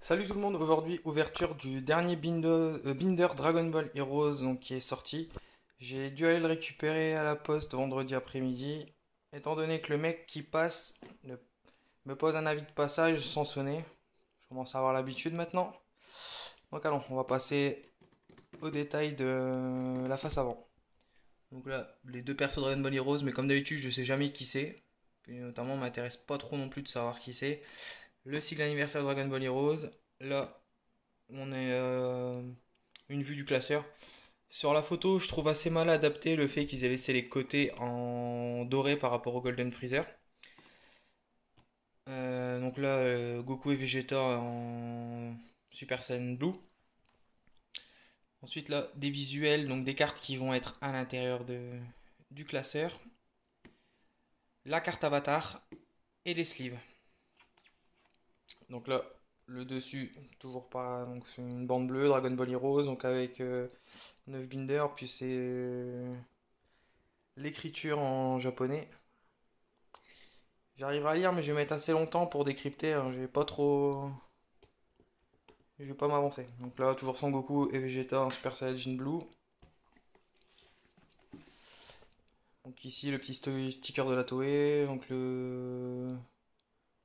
Salut tout le monde, aujourd'hui ouverture du dernier Binder Dragon Ball Heroes donc, qui est sorti. J'ai dû aller le récupérer à la poste vendredi après-midi, étant donné que le mec qui passe me pose un avis de passage sans sonner. Je commence à avoir l'habitude maintenant. Donc allons, on va passer au détail de la face avant. Donc là, les deux persos Dragon Ball Heroes, mais comme d'habitude, je sais jamais qui c'est. Puis notamment, m'intéresse pas trop non plus de savoir qui c'est. Le cycle anniversaire Dragon Ball Heroes. Là, on est une vue du classeur. Sur la photo, je trouve assez mal adapté le fait qu'ils aient laissé les côtés en doré par rapport au Golden Freezer. Donc là, Goku et Vegeta en Super Saiyan Blue. Ensuite là, des visuels, donc des cartes qui vont être à l'intérieur du classeur. La carte avatar et les sleeves. Donc là, le dessus, toujours pas, donc c'est une bande bleue, Dragon Ball Heroes, donc avec 9 binders, puis c'est l'écriture en japonais. J'arriverai à lire, mais je vais mettre assez longtemps pour décrypter, alors je vais pas trop. Je vais pas m'avancer. Donc là, toujours Son Goku et Vegeta en Super Saiyajin Blue. Donc ici, le petit sticker de la Toei, donc le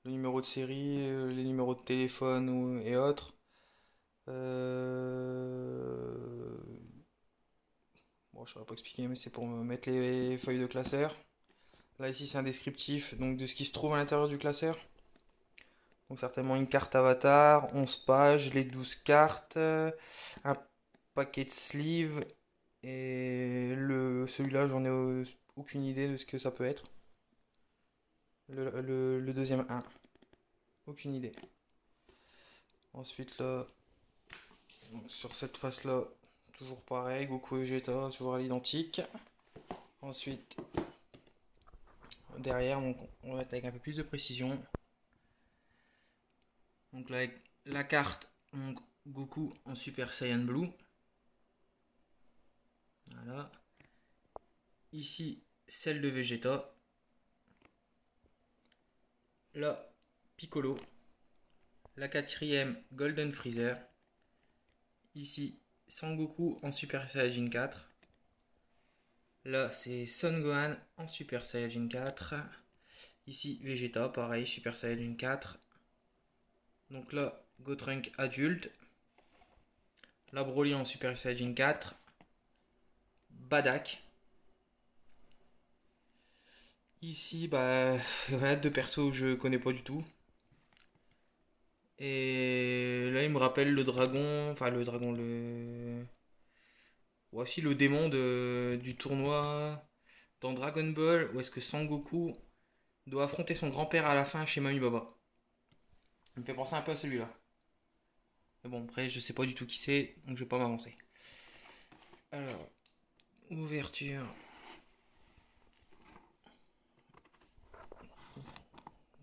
numéro de série, les numéros de téléphone et autres. Bon, je saurais pas expliquer, mais c'est pour me mettre les feuilles de classeur. Là, ici, c'est un descriptif donc, de ce qui se trouve à l'intérieur du classeur. Donc, certainement une carte avatar, 11 pages, les 12 cartes, un paquet de sleeves. Et celui-là, j'en ai aucune idée de ce que ça peut être. Le deuxième 1. Aucune idée. Ensuite, là, sur cette face-là, toujours pareil, Goku et Vegeta, toujours à l'identique. Ensuite, derrière, donc, on va mettre avec un peu plus de précision. Donc là, avec la carte, donc, Goku en Super Saiyan Blue. Voilà. Ici, celle de Vegeta. Là, Piccolo. La quatrième, Golden Freezer. Ici, Sangoku en Super Saiyajin 4. Là, c'est Son Gohan en Super Saiyajin 4. Ici, Vegeta, pareil, Super Saiyajin 4. Donc là, Gotrunk adulte. La Broly en Super Saiyajin 4. Badak. Ici, bah, voilà, deux persos que je connais pas du tout. Et là, il me rappelle le dragon, enfin le dragon, voici le démon du tournoi dans Dragon Ball, où est-ce que Sangoku doit affronter son grand-père à la fin chez Mami Baba. Il me fait penser un peu à celui-là. Mais bon, après, je sais pas du tout qui c'est, donc je vais pas m'avancer. Alors, ouverture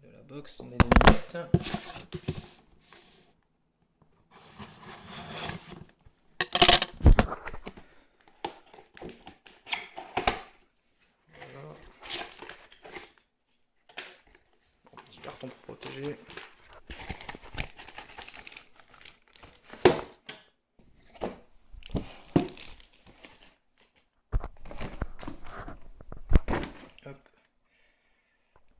de la box, on est 2 minutes. Voilà. Bon, petit carton pour protéger. Hop.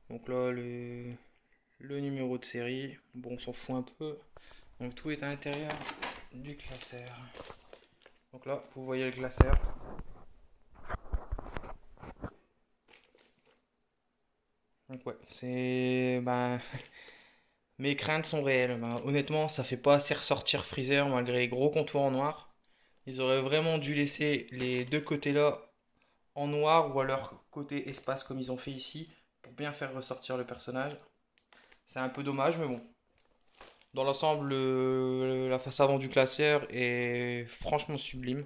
Donc là, le numéro de série. Bon, on s'en fout un peu. Donc tout est à l'intérieur du classeur. Donc là, vous voyez le classeur. Donc ouais, c'est... Ben, mes craintes sont réelles. Ben, honnêtement, ça fait pas assez ressortir Freezer malgré les gros contours en noir. Ils auraient vraiment dû laisser les deux côtés là en noir ou alors côté espace comme ils ont fait ici pour bien faire ressortir le personnage. C'est un peu dommage, mais bon. Dans l'ensemble, la face avant du classeur est franchement sublime.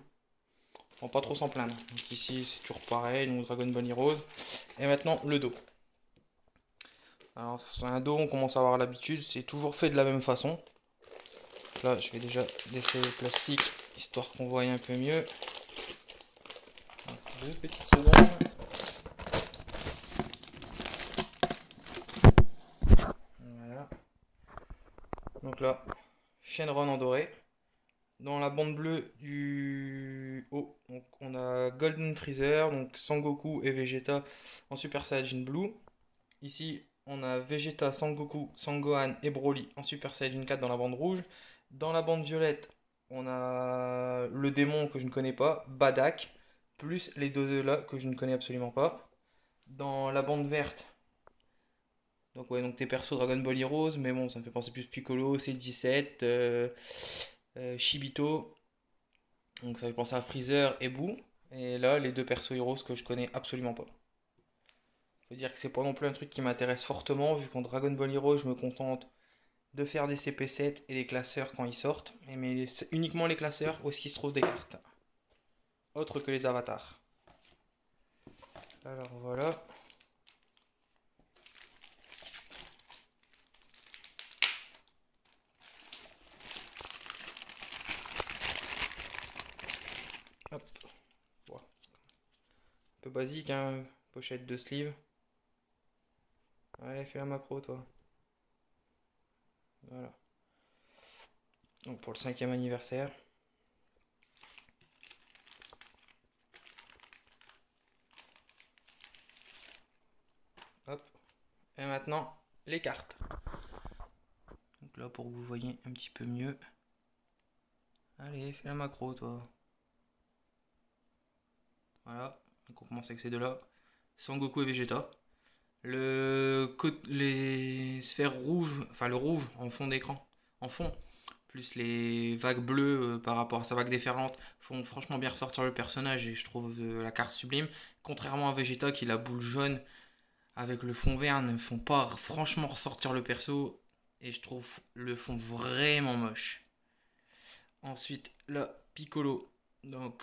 On va pas trop s'en plaindre. Donc ici, c'est toujours pareil, donc Dragon Ball Heroes. Et maintenant, le dos. Alors, c'est un dos, on commence à avoir l'habitude, c'est toujours fait de la même façon. Là, je vais déjà laisser le plastique, histoire qu'on voie un peu mieux. Donc, 2 petites secondes. Voilà. Donc là, Shenron en doré. Dans la bande bleue du haut, donc on a Golden Freezer, donc Sangoku et Vegeta en Super Saiyajin Blue. Ici, on a Vegeta, Sangoku, Sangohan et Broly en Super Saiyajin 4 dans la bande rouge. Dans la bande violette, on a le démon que je ne connais pas, Badak, plus les deux là que je ne connais absolument pas. Dans la bande verte, donc ouais, donc tes persos Dragon Ball Heroes, mais bon, ça me fait penser plus Piccolo, C17, Shibito, donc ça fait penser à Freezer et Boo. Et là, les deux persos Heroes que je connais absolument pas. Faut dire que c'est pas non plus un truc qui m'intéresse fortement, vu qu'en Dragon Ball Heroes, je me contente de faire des CP7 et les classeurs quand ils sortent. Mais c'est uniquement les classeurs où est-ce qu'il se trouve des cartes. Autres que les avatars. Alors voilà. Hop. Voilà. Un peu basique, hein. Pochette de sleeve. Allez, fais la macro, toi. Voilà. Donc pour le 5e anniversaire. Hop. Et maintenant, les cartes. Donc là, pour que vous voyez un petit peu mieux. Allez, fais la macro, toi. Voilà. Donc on commence avec ces deux-là. Sangoku et Vegeta. Les sphères rouges, enfin le rouge en fond d'écran, en fond, plus les vagues bleues par rapport à sa vague déferlante, font franchement bien ressortir le personnage et je trouve la carte sublime. Contrairement à Vegeta qui la boule jaune avec le fond vert ne font pas franchement ressortir le perso et je trouve le fond vraiment moche. Ensuite, là, Piccolo. Donc,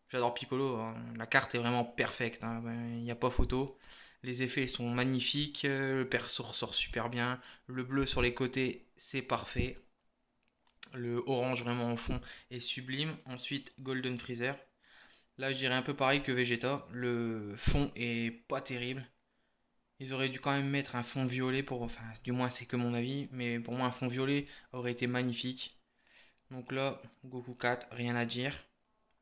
j'adore Piccolo, hein. La carte est vraiment parfaite, hein. Il n'y a pas photo. Les effets sont magnifiques, le perso ressort super bien. Le bleu sur les côtés, c'est parfait. Le orange vraiment en fond est sublime. Ensuite, Golden Freezer. Là, je dirais un peu pareil que Vegeta. Le fond est pas terrible. Ils auraient dû quand même mettre un fond violet pour. Enfin, du moins, c'est que mon avis. Mais pour moi, un fond violet aurait été magnifique. Donc là, Goku 4, rien à dire.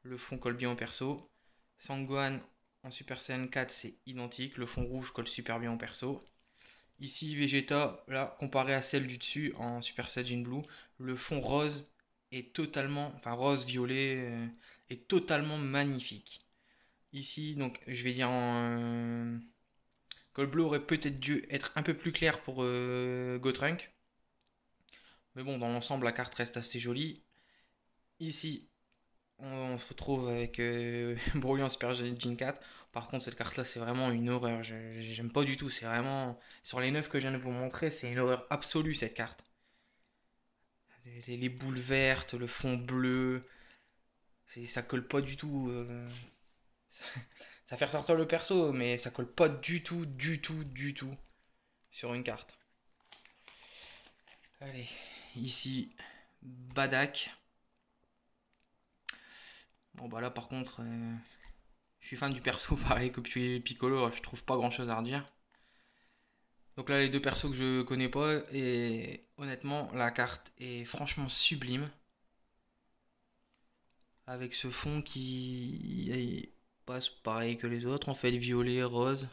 Le fond colle bien au perso. Sangohan en Super Saiyan 4, c'est identique. Le fond rouge colle super bien au perso. Ici, Vegeta, là, comparé à celle du dessus en Super Saiyan Blue, le fond rose est totalement, enfin rose-violet, est totalement magnifique. Ici, donc, je vais dire en. Gold Blue aurait peut-être dû être un peu plus clair pour Gotrunk. Mais bon, dans l'ensemble, la carte reste assez jolie. Ici, on se retrouve avec Broly en Super Saiyan 4. Par contre, cette carte-là, c'est vraiment une horreur. J'aime pas du tout. C'est vraiment. Sur les 9 que je viens de vous montrer, c'est une horreur absolue cette carte. Les boules vertes, le fond bleu. Ça colle pas du tout. Ça fait ressortir le perso, mais ça colle pas du tout, du tout, du tout sur une carte. Allez, ici, Badak. Bon, bah là, par contre. Je suis fan du perso, pareil que Piccolo, je trouve pas grand chose à redire. Donc là, les deux persos que je connais pas, et honnêtement, la carte est franchement sublime. Avec ce fond qui passe pareil que les autres, en fait, violet, rose.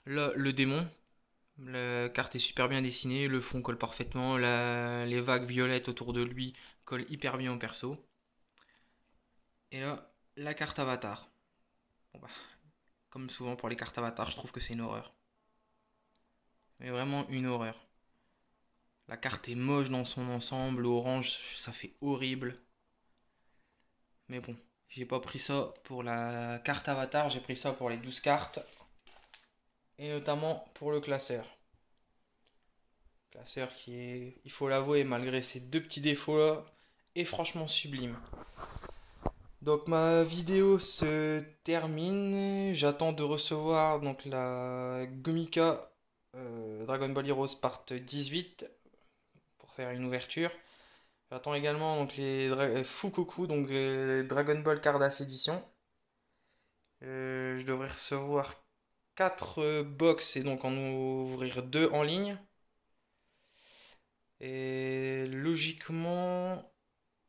Là, le démon, la carte est super bien dessinée, le fond colle parfaitement, les vagues violettes autour de lui collent hyper bien au perso. Et là, la carte avatar. Bon bah, comme souvent pour les cartes avatar, je trouve que c'est une horreur. Mais vraiment une horreur. La carte est moche dans son ensemble, orange, ça fait horrible. Mais bon, j'ai pas pris ça pour la carte avatar, j'ai pris ça pour les 12 cartes. Et notamment pour le classeur. Classeur qui est, il faut l'avouer, malgré ses deux petits défauts là, est franchement sublime. Donc ma vidéo se termine. J'attends de recevoir donc la Gumika Dragon Ball Heroes Part 18 pour faire une ouverture. J'attends également donc les Fukoku, donc les Dragon Ball Cardass Edition. Je devrais recevoir 4 box et donc en ouvrir 2 en ligne. Et logiquement,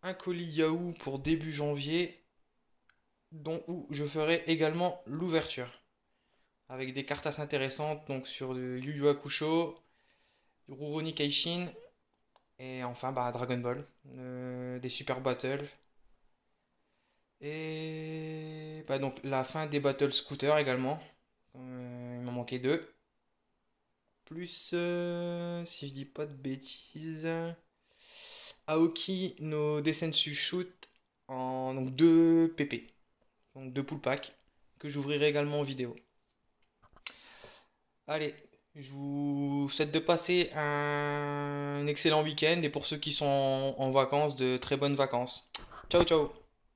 un colis Yahoo pour début janvier, dont où je ferai également l'ouverture. Avec des cartes assez intéressantes, donc sur le Yu Yu Hakusho, Rurouni Kenshin, et enfin bah, Dragon Ball, des Super Battles, et bah, donc la fin des Battle Scooter également. Il m'en manquait deux. Plus, si je dis pas de bêtises, Aoki no Desensu Shoot en donc 2 PP, donc 2 pull pack, que j'ouvrirai également en vidéo. Allez, je vous souhaite de passer un excellent week-end et pour ceux qui sont en vacances, de très bonnes vacances. Ciao ciao!